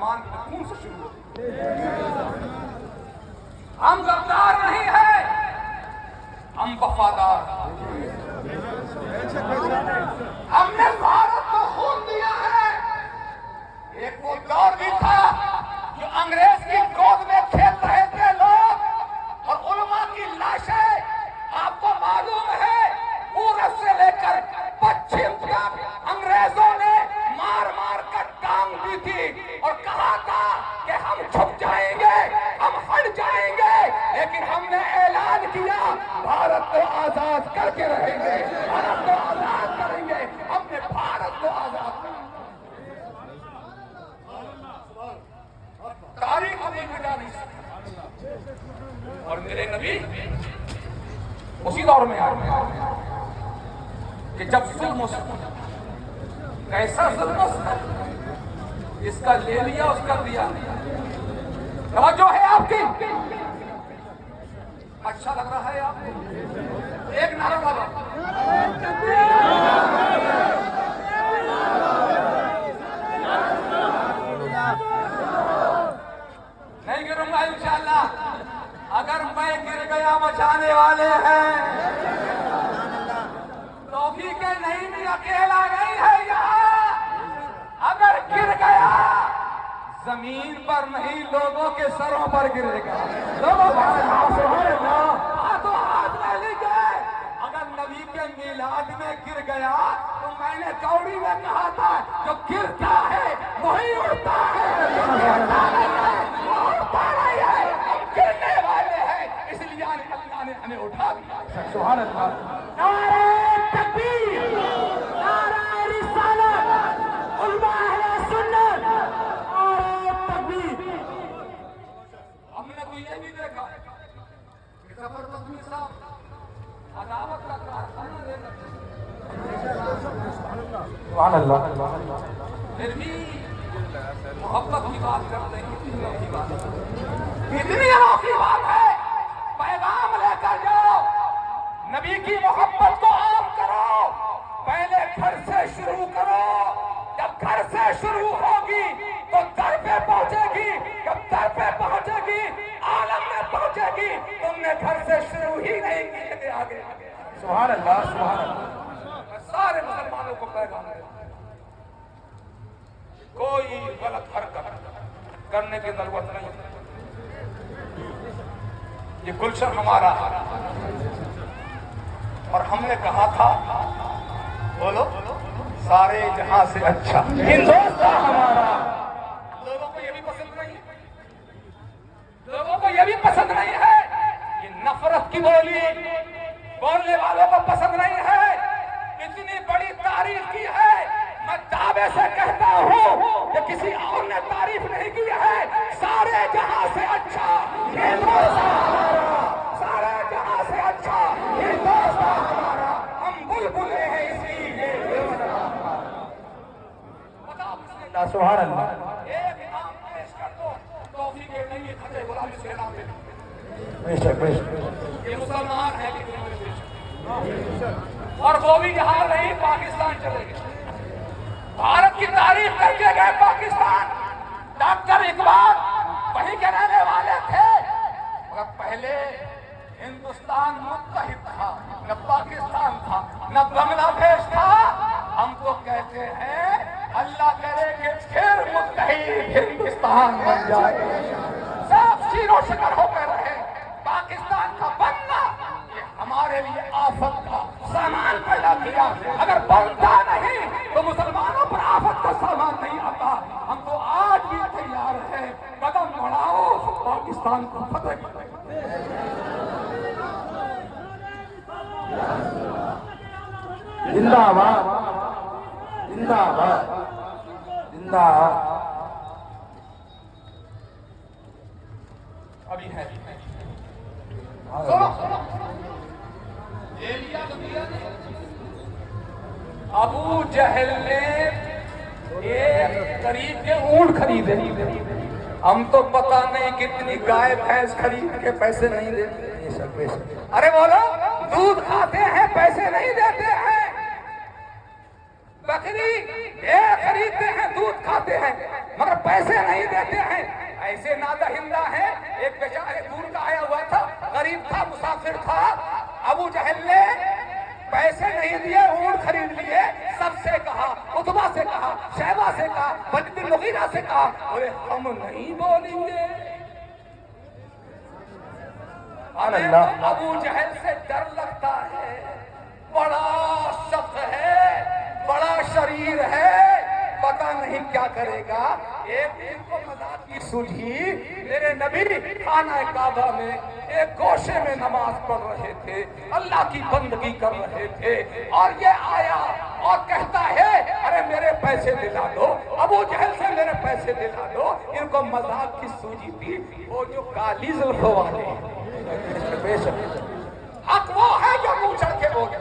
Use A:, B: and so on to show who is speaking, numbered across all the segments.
A: مسلمان کے خون سے شروع ہوتی ہے۔ ہم غدار نہیں ہیں، ہم وفادار ہیں۔ ہم نے بھارت کو خون دیا ہے۔ ایک وہ دور بھی تھا جو انگریز کی گود میں کھیل رہے تھے لوگ، اور علماء کی لاشیں آپ کو معلوم ہے پورب سے لے کر پچھم تک انگریزوں نے مار مار کر ٹانگ دی تھی اور کہا تھا کہ ہم چھپ جائیں گے، ہم ہٹ جائیں گے، لیکن ہم نے اعلان کیا بھارت کو آزاد کر کے رہیں گے، بھارت کو آزاد کریں گے۔ ہم نے بھارت کو آزاد کریں گے۔ تاریخ ہمیں مٹا نہیں سکتی۔ اور میرے نبی اسی دور میں آئے کہ جب ظلم و ستم، ایسا ظلم و ستم اس کا لے لیا اس کا دیا نہیں۔ توجہ ہے آپ کی؟ اچھا لگ رہا ہے آپ کو؟ ایک نعرہ لگا۔ نہیں گروں گا انشاءاللہ، اگر میں گر گیا بچانے والے ہیں۔ توفیق نہیں بھی اکیلا نہیں ہے یہاں، اگر گر گیا زمین پر نہیں لوگوں کے سروں پر گرے گا۔ لوگوں ہاتھ میں لے گئے۔ اگر نبی کے میلاد میں گر گیا تو میں نے کوڑی میں کہا تھا جو گرتا ہے وہی اڑتا ہے، گرنے والے ہیں، اس لیے اللہ نے ہمیں اٹھا دیا۔ سبحان اللہ۔ نعرہ تکبیر، نعرہ رسالت، علماء اہل سنت، نعرہ تکبیر۔ ہم نے تو یہ بھی دیکھا کہ زبردست صاحب عداوت کا کارخانہ دے کر سبحان اللہ، پھر بھی محبت کی بات کرتے ہیں۔ کتنی انوکھی بات ہے، پیغام لے کر جاؤ، نبی کی محبت کو عام کرو، پہلے گھر سے شروع کرو، جب گھر سے شروع ہوگی تو در پہ پہنچے گی، جب در پہ پہنچے گی عالم میں پہنچے گی۔ تم نے گھر سے شروع ہی نہیں کی کہ آگے۔ سبحان اللہ، سبحان اللہ۔ میں سارے مسلمانوں کو پیغام دیتا ہوں، کوئی غلط حرکت کرنے کی ضرورت نہیں۔ یہ گلشن ہمارا ہے اور ہم نے کہا تھا، بولو، سارے جہاں سے اچھا ہندوستان ہمارا۔ لوگوں کو یہ بھی پسند نہیں ہے، لوگوں کو یہ بھی پسند نہیں ہے، یہ نفرت کی بولی بولنے والوں کو پسند نہیں ہے۔ اتنی بڑی تعریف کی ہے، میں دعوے سے کہتا ہوں کہ کسی اور نے تعریف نہیں کی ہے، سارے جہاں سے اچھا ہندوستان ہمارا، سارے جہاں سے اچھا ہندوستان ہمارا۔ ہم بلبلے ہیں اس کی سبحان اللہ۔ ایک امام پیش کر دو، توفیق نہیں ہے کھٹے غلامی سے نام پہ یہ مسلمان ہے اور وہ بھی یہاں نہیں پاکستان چلے گئے، بھارت کی تعریف کر کے گئے پاکستان۔ ڈاکٹر اقبال وہیں کے رہنے والے تھے، مگر پہلے ہندوستان متحد تھا، نہ پاکستان تھا، نہ بنگلہ دیش تھا۔ ہم تو کہتے ہیں اللہ کرے کہ پھر متحد ہندوستان بن جائے، سب شیر و شکر ہو کے رہے۔ پاکستان کا بننا یہ ہمارے لیے آفت کا سامان پیدا کیا، اگر بنتا نہیں تو مسلمانوں پر آفت کا سامان نہیں آتا۔ ہم تو آج بھی تیار ہیں، قدم بڑھاؤ، پاکستان کو فتح کریں۔ زندہ باد، زندہ باد، زندہ باد۔ ابھی ہے ابو جہل نے ایک قریب کے اونٹ خریدے، ہم تو پتہ نہیں کتنی گائے بھینس خرید کے پیسے نہیں دیتے۔ ارے بولو، دودھ کھاتے ہیں پیسے نہیں دیتے ہیں، بکری خریدتے ہیں، دودھ کھاتے ہیں، مگر پیسے نہیں دیتے ہیں. ایسے نادہندہ ہیں. ایک بیچارے دور کا آیا ہوا تھا، غریب تھا، مسافر تھا. ابو جہل نے پیسے نہیں دیے، اونٹ خرید لیے. سب سے کہا، عتبہ سے کہا، شیبہ سے کہا، ولید بن مغیرہ سے کہا، بولے ہم نہیں بولیں گے. ہمیں ابو جہل سے ڈر لگتا ہے. بڑا سخت ہے، بڑا شریر ہے، پتہ نہیں کیا کرے گا. ایک دن کو مذاق کی سلجھی. میرے نبی خانہ کعبہ میں ایک گوشے میں نماز پڑھ رہے تھے، اللہ کی بندگی کر رہے تھے، اور یہ آیا اور کہتا ہے ارے میرے پیسے دلا دو. ابو جہل سے میرے پیسے دلا دو. ان کو مذاق کی سوجی تھی. وہ جو کالی زلفوں والے حق وہ ہے جو منہ چڑھ کے بولے،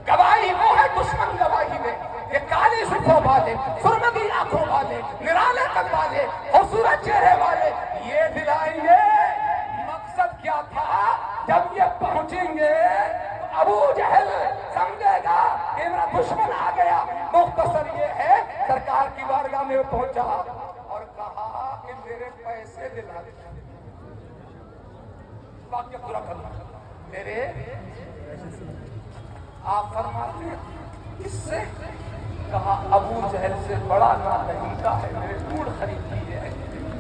A: گواہی وہ ہے دشمن گواہی دے. یہ کالی زلفوں والے، سرمدی آنکھوں والے، نرالے قد والے، خوبصورت چہرے والے یہ دلائیں گے. مقصد کیا تھا؟ جب یہ پہنچیں گے تو ابو جہل سمجھے گا کہ میرا دشمن آ گیا. مختصر یہ ہے، سرکار کی بارگاہ میں پہنچا اور کہا کہ میرے پیسے دلا دے. واقعہ پورا کرنا میرے. آپ فرماتے ہیں اس سے کہا ابو جہل سے بڑا نادہندہ ہے، میرے اونٹ خرید لیے ہے.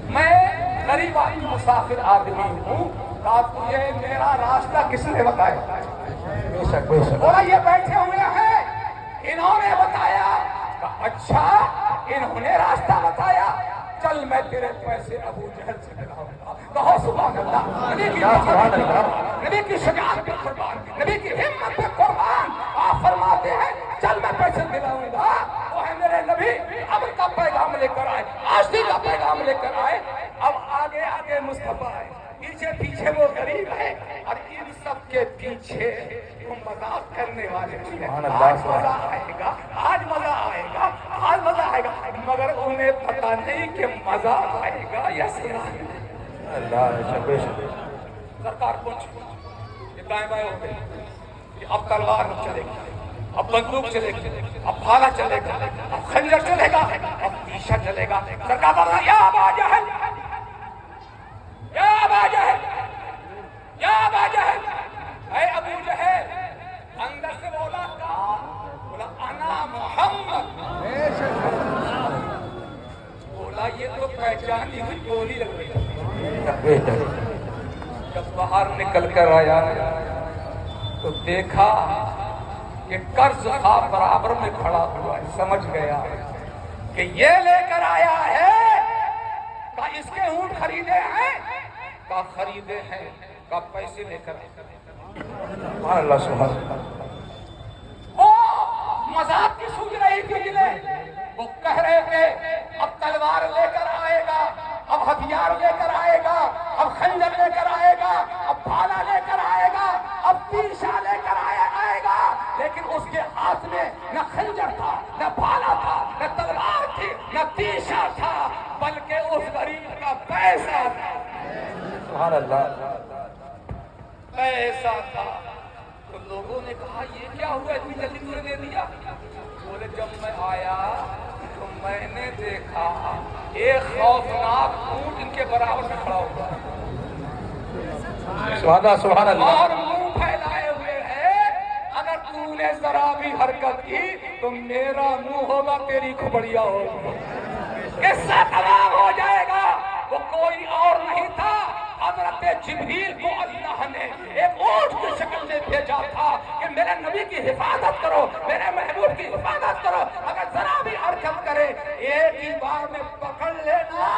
A: میں غریب آدمی، مسافر آدمی ہوں. کہا تجھے میرا راستہ کس نے بتایا؟ بے شک بے شک. بولا یہ بیٹھے ہوئے ہیں، انہوں نے بتایا. کہا اچھا انہوں نے راستہ بتایا، چل میں تیرے پیسے ابو جہل سے دلاؤں گا. کہو سبحان اللہ. نبی کی شجاعت پہ قربان، نبی کی ہمت پہ قربان. آپ فرماتے ہیں چل میں پیسے دلاؤں گا. وہ ہے میرے نبی امر کا پیغام لے کر آئے، آشتی کا پیغام لے کر آئے. اب آگے آگے مصطفیٰ ہے، پیچھے پیچھے وہ غریب ہے، اور ان سب کے پیچھے وہ مذاق کرنے والے ہیں. آج مزہ آئے گا، آج مزہ آئے گا، آج مزہ آئے گا. مگر انہیں پتا نہیں کہ مزہ آئے گا یا سنا. سرکار پہنچ، یہ دائیں بائیں ہو گئے. اب تلوار چلے گی، اب بندوق چلے گی، اب بھالا چلے گا، اب خنجر چلے گا، اب تیشا چلے گا. سرکار بولا یا ابا جہل، یا ابا جہل، یا ابا جہل. اے ابو جہل. اندر سے بولا کون؟ بولا انا محمد. بولا یہ تو پہچانی ہوئی بولی لگ رہی ہے. جب باہر نکل کر آیا تو دیکھا کہ قرض خواہ برابر میں کھڑا ہوا ہے. سمجھ گیا کہ یہ لے کر آیا ہے. کہا اس کے اونٹ خریدے ہیں؟ کہا خریدے ہیں. کہا پیسے لے کر سبحان اللہ سبحان اللہ. وہ مذاق کی سوچ رہی تھی جنہیں وہ کہہ رہے تھے اب تلوار لے کر آئے گا، اب ہتھیار لے کر آئے گا، اب خنجر لے کر آئے گا، اب بھالا لے کر آئے گا، اب تیشا لے کر آئے گا. لیکن اس کے ہاتھ میں نہ خنجر تھا، نہ بھالا تھا، نہ تلوار تھی، نہ تیشا تھا، بلکہ اس غریب کا پیسہ تھا. سبحان اللہ. پیسہ تھا. تو لوگوں نے کہا یہ کیا ہوا اتنی جلدی تم نے دے دیا؟ بولے جب میں آیا تو میں نے دیکھا ایک خوفناک اونٹ ان کے برابر میں کھڑا ہوا سبحان اللہ اور منہ پھیلائے ہوئے ہے. اگر تو نے ذرا بھی حرکت کی تو میرا منہ ہوگا، تیری کھپڑیا ہوگی. قصہ تمام ہو جائے گا. وہ کوئی اور نہیں تھا، حضرت جبریل کو اللہ نے ایک اونٹ کی شکل میں بھیجا تھا کہ میرے نبی کی حفاظت کرو، میرے محبوب کی حفاظت کرو. اگر ذرا بھی حرکت کرے ایک ہی بار میں پکڑ لینا،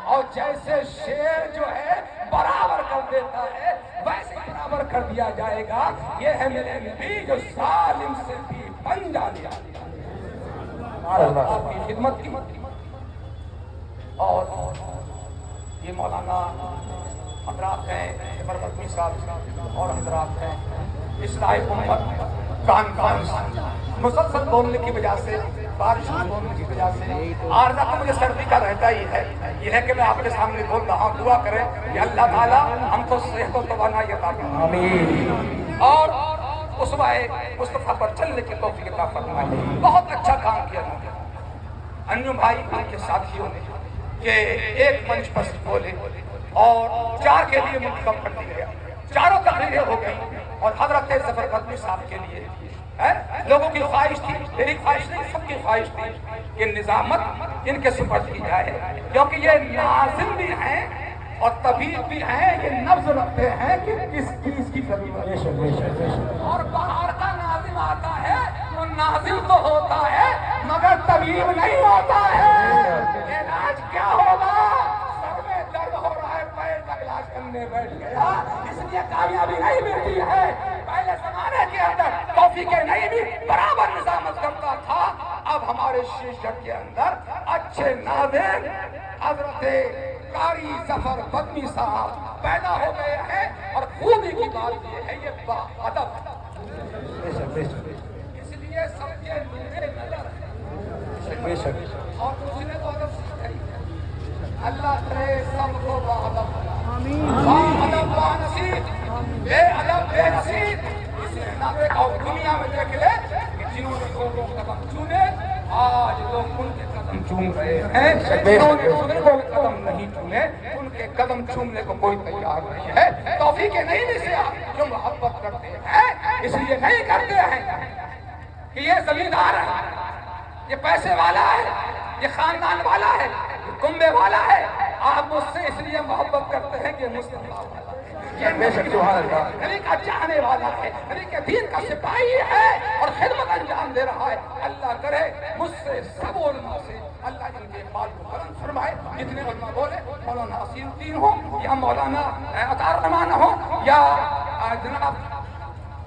A: اور جیسے شیر جو ہے برابر کر دیتا ہے ویسے برابر کر دیا جائے گا. یہ ہے میرے نبی جو ظالم سے بھی پنجا لیا آپ کی خدمت کی. اور یہ مولانا حضرات ہیں، عمر بطمی صاحب اور حضرات ہیں. اصلاح امت کانفرنس مسلسل بولنے کی وجہ سے، بارش میں بولنے کی وجہ سے عارضہ تو مجھے سردی کا رہتا ہی ہے. یہ ہے کہ میں آپ کے سامنے بول رہا ہوں. دعا کریں کہ اللہ تعالیٰ ہم کو صحت و توانائی عطا فرمائے. اور اسوہ مصطفیٰ پر چلنے کی توفیق عطا فرمائے. بہت اچھا کام کیا انہوں نے انجم بھائی ان کے ساتھیوں نے کہ ایک منچ پر بولے اور 4 کے لیے منتخب کر دیا گیا. چاروں تقریریں ہو گئی اور حضرت ظفر قدمی صاحب کے لیے لوگوں کی خواہش تھی, میری خواہش نہیں, سب کی خواہش تھی کہ نظامت ان کے سپرد کی جائے, کیونکہ یہ ناظم بھی ہیں اور طبیب بھی ہیں, یہ نبض رکھتے ہیں کہ کس چیز کی ضرورت ہے. اور باہر کا ناظم آتا ہے تو ناظم تو ہوتا ہے مگر طبیب نہیں ہوتا ہے. علاج کیا ہوگا؟ سر میں درد ہو رہا ہے, پیر کا علاج کرنے بیٹھ گیا, اس لیے کامیابی نہیں ملتی ہے. پہلے زمانے کے اندر توفیق نہیں بھی برابر نظامت کرتا تھا. اب ہمارے شیشت کے اندر اچھے ناظم حضرت قاری ظفر قدمی صاحب پیدا ہو گئے ہیں. اور خوبی کی بات یہ ہے یہ با ادب, اس لیے سب کے نورے نظر اور دوسرے کو ادب سیکھ رہی ہے. اللہ کرے سب کو با ادب, با ادب با نصیب, بے ادب بے نصیب. اس لیے نہ دیکھا دنیا میں دیکھ لے کہ جنہوں نے لوگوں قدم چونے آج لوگ ان کے قدم چوم رہے ہیں. جنہوں نے ان کو قدم نہیں چومے ان کے قدم چومنے کو کوئی تیار نہیں ہے. توفیق نہیں سے جو محبت کرتے ہیں اس لیے نہیں کرتے ہیں کہ یہ زمیندار ہے, یہ پیسے والا ہے, یہ خاندان والا ہے, یہ کنبے والا ہے. آپ مجھ سے اس لیے محبت کرتے ہیں کہ مصطفیٰ والا ہے, یہ بے شک نبی کا چاہنے والا ہے, نبی کے دین کا سپاہی ہے اور خدمت انجام دے رہا ہے. اللہ کرے مجھ سے سب علماء سے اللہ ان کے بال کو بلند فرمائے. جتنے علماء بولے, مولانا اسیر الدین ہو یا مولانا عطا الرحمان ہو یا جناب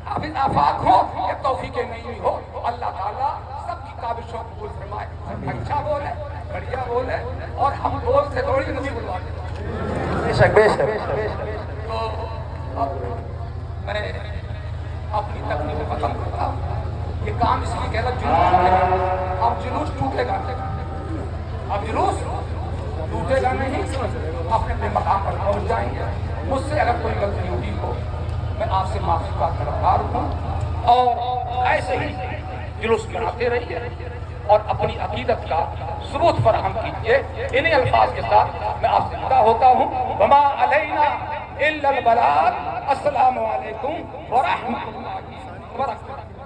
A: حافظ آفاق ہو یا توفیق نعیمی ہو, اللہ تعالیٰ سب کی کاوشوں کو قبول فرمائے. اچھا بولے, بڑھیا بولے, اور ہم بول سے تھوڑی نبی بلواتے ہیں. بے شک بے شک. تو اب میں اپنی تقریر ختم کرتا ہوں. یہ کام اس لیے کہہ رہا جلوس ہے, اب جلوس ٹوٹے گا, اب جلوس ٹوٹے گا نہیں, اپنے اپنے مقام پر پہنچ جائیں گے. مجھ سے اگر کوئی غلطی ہوئی ہو میں آپ سے معافی کا طلبگار ہوں, اور ایسے ہی جلوس مناتے رہیے اور اپنی عقیدت کا ثبوت فراہم کیجیے. انہی الفاظ کے ساتھ میں آپ سے جدا ہوتا ہوں. وما علینا الا البلاغ. السلام علیکم ورحمۃ اللہ وبرکاتہ.